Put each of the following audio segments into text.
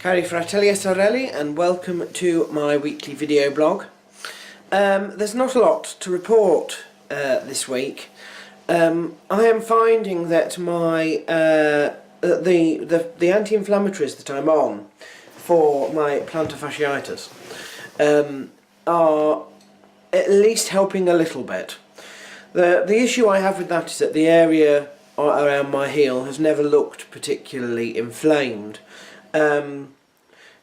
Cari fratelli e sorelle, and welcome to my weekly video blog. There's not a lot to report this week. I am finding that my the anti-inflammatories that I'm on for my plantar fasciaitus are at least helping a little bit. The issue I have with that is that the area around my heel has never looked particularly inflamed.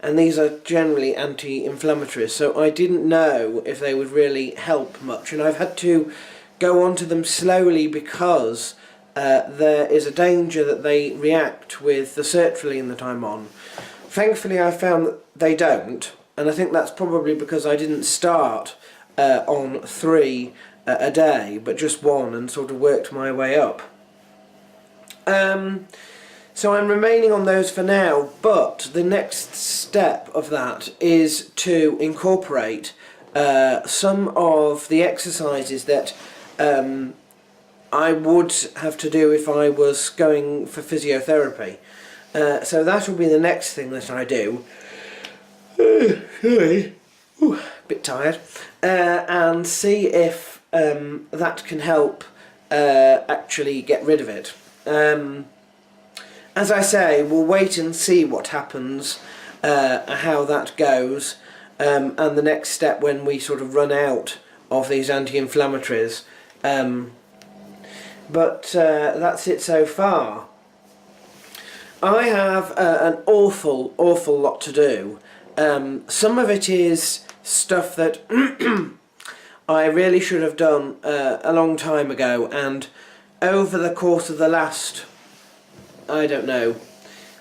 And these are generally anti-inflammatories, so I didn't know if they would really help much, and I've had to go onto them slowly because there is a danger that they react with the sertraline that I'm on. Thankfully I found that they don't, and I think that's probably because I didn't start on 3 a day, but just 1, and sort of worked my way up. So I'm remaining on those for now, but the next step of that is to incorporate some of the exercises that I would have to do if I was going for physiotherapy. So that will be the next thing that I do. Sorry, a bit tired. And see if that can help actually get rid of it. As I say, we'll wait and see what happens, how that goes, and the next step when we sort of run out of these anti-inflammatories. But that's it so far. I have an awful lot to do. Some of it is stuff that I really should have done a long time ago, and over the course of the last, I don't know,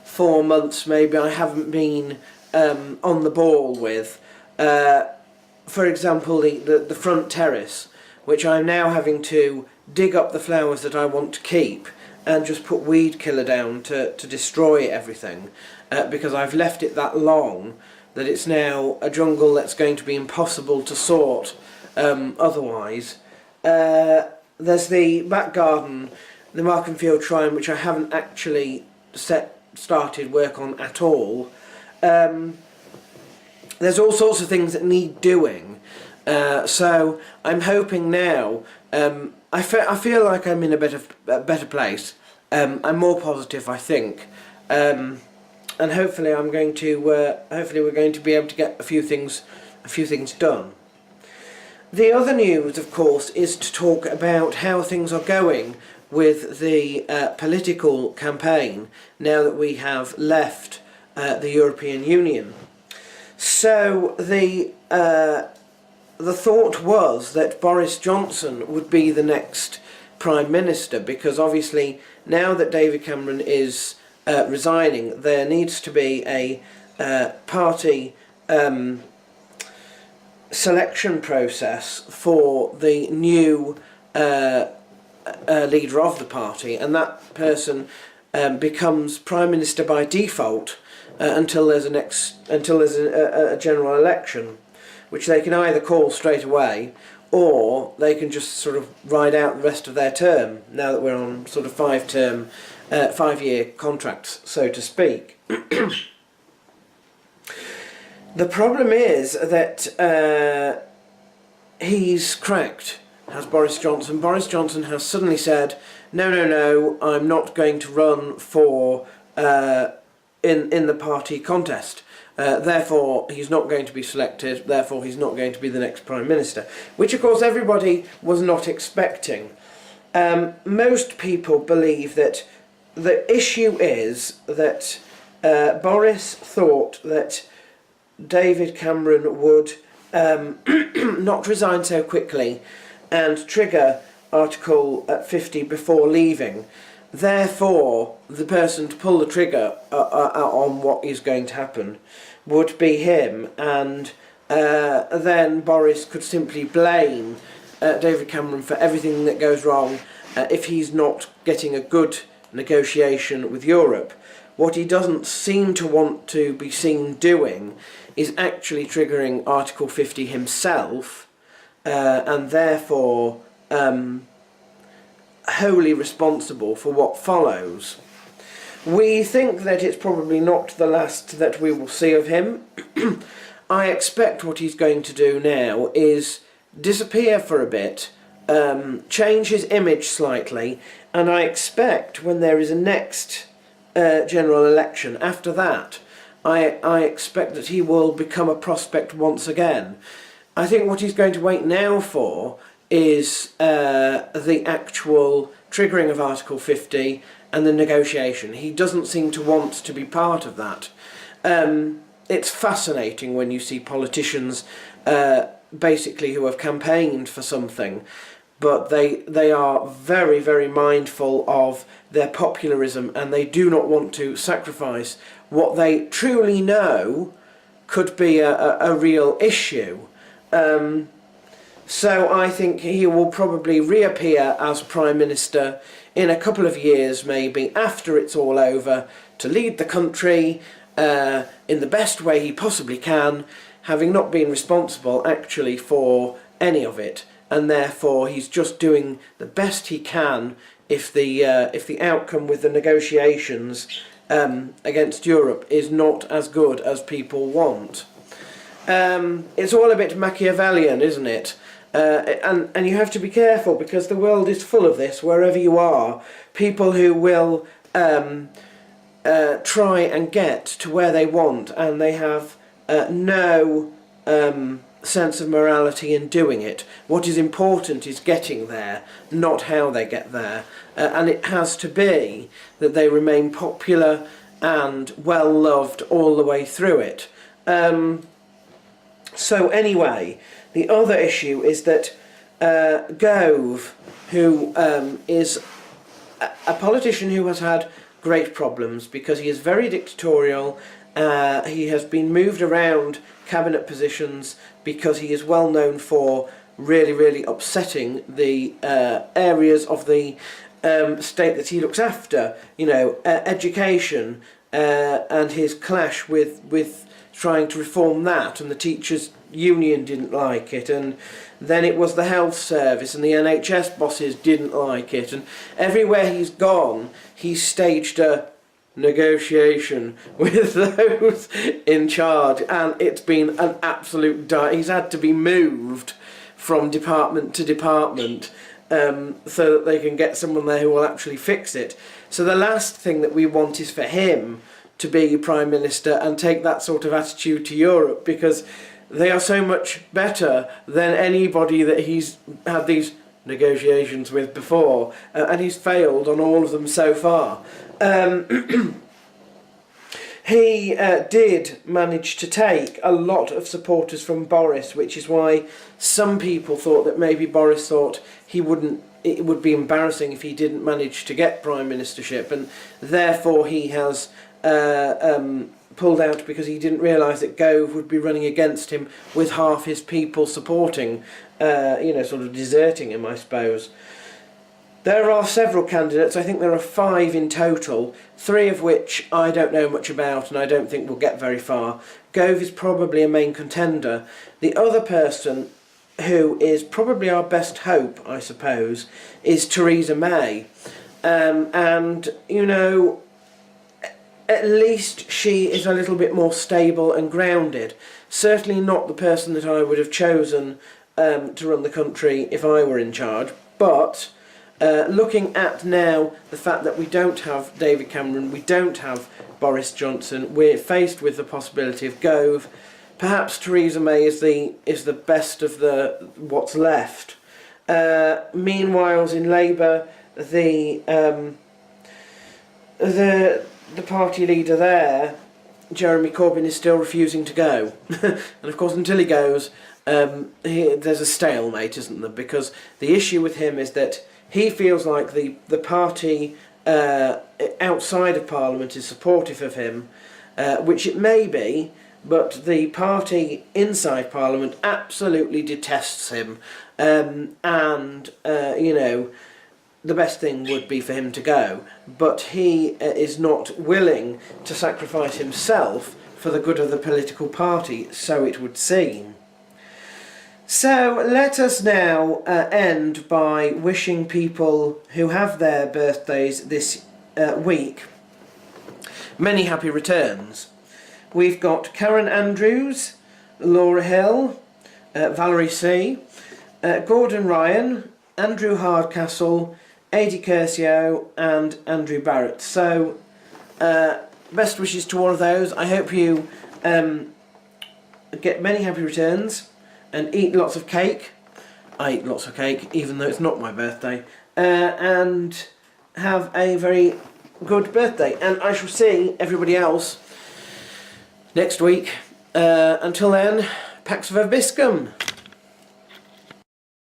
4 months maybe, I haven't been on the ball with. For example, the front terrace, which I'm now having to dig up the flowers that I want to keep and just put weed killer down to destroy everything, because I've left it that long that it's now a jungle that's going to be impossible to sort otherwise. There's the back garden, the markenfield shrine, which I haven't actually started work on at all. There's all sorts of things that need doing, so I'm hoping now. I feel like I'm in a better place. I'm more positive, I think, and hopefully I'm going to. Hopefully we're going to be able to get a few things done. The other news, of course, is to talk about how things are going with the political campaign now that we have left the European Union. So the thought was that Boris Johnson would be the next Prime Minister, because obviously now that David Cameron is resigning, there needs to be a party selection process for the new leader of the party, and that person becomes Prime Minister by default until there's a general election, which they can either call straight away, or they can just sort of ride out the rest of their term, now that we're on sort of 5-year contracts, so to speak. The problem is that he's cracked, has Boris Johnson. Boris Johnson has suddenly said, no, I'm not going to run for in the party contest. Therefore he's not going to be selected, therefore he's not going to be the next Prime Minister, which of course everybody was not expecting. Most people believe that the issue is that Boris thought that David Cameron would not resign so quickly and trigger Article 50 before leaving. Therefore, the person to pull the trigger on what is going to happen would be him, and then Boris could simply blame David Cameron for everything that goes wrong if he's not getting a good negotiation with Europe. What he doesn't seem to want to be seen doing is actually triggering Article 50 himself, and therefore wholly responsible for what follows. We think that it's probably not the last that we will see of him. I expect what he's going to do now is disappear for a bit, change his image slightly, and I expect when there is a next general election after that, I expect that he will become a prospect once again. I think what he's going to wait now for is the actual triggering of Article 50 and the negotiation. He doesn't seem to want to be part of that. It's fascinating when you see politicians basically who have campaigned for something, but they are very, very mindful of their popularism, and they do not want to sacrifice what they truly know could be a real issue. So I think he will probably reappear as Prime Minister in a couple of years, maybe, after it's all over, to lead the country in the best way he possibly can, having not been responsible actually for any of it, and therefore he's just doing the best he can if the outcome with the negotiations against Europe is not as good as people want. It's all a bit Machiavellian, isn't it? And you have to be careful, because the world is full of this wherever you are. People who will try and get to where they want, and they have no sense of morality in doing it. What is important is getting there, not how they get there. And it has to be that they remain popular and well loved all the way through it. So anyway, the other issue is that Gove, who is a politician who has had great problems because he is very dictatorial, he has been moved around cabinet positions because he is well known for really, really upsetting the areas of the state that he looks after, you know, education, and his clash with trying to reform that, and the teachers' union didn't like it, and then it was the health service, and the NHS bosses didn't like it, and everywhere he's gone he's staged a negotiation with those in charge, and it's been an absolute he's had to be moved from department to department so that they can get someone there who will actually fix it. So the last thing that we want is for him to be Prime Minister and take that sort of attitude to Europe, because they are so much better than anybody that he's had these negotiations with before, and he's failed on all of them so far. He did manage to take a lot of supporters from Boris, which is why some people thought that maybe Boris thought it would be embarrassing if he didn't manage to get Prime Ministership, and therefore he has pulled out, because he didn't realise that Gove would be running against him with half his people supporting, sort of deserting him, I suppose. There are several candidates. I think there are 5 in total, 3 of which I don't know much about and I don't think will get very far. Gove is probably a main contender. The other person who is probably our best hope, I suppose, is Theresa May. And, you know, at least she is a little bit more stable and grounded. Certainly not the person that I would have chosen to run the country if I were in charge, but looking at now the fact that we don't have David Cameron, we don't have Boris Johnson, we're faced with the possibility of Gove. Perhaps Theresa May is the best of the what's left. Meanwhile, in Labour, the party leader there, Jeremy Corbyn, is still refusing to go. And of course, until he goes, there's a stalemate, isn't there? Because the issue with him is that he feels like the party outside of Parliament is supportive of him, which it may be, but the party inside Parliament absolutely detests him, the best thing would be for him to go, but he is not willing to sacrifice himself for the good of the political party, so it would seem. So let us now end by wishing people who have their birthdays this week many happy returns. We've got Karen Andrews, Laura Hill, Valerie C, Gordon Ryan, Andrew Hardcastle, Adi Curcio and Andrew Barrett. So best wishes to all of those. I hope you get many happy returns and eat lots of cake. I eat lots of cake even though it's not my birthday, and have a very good birthday, and I shall see everybody else next week. Until then, Pax Vobiscum.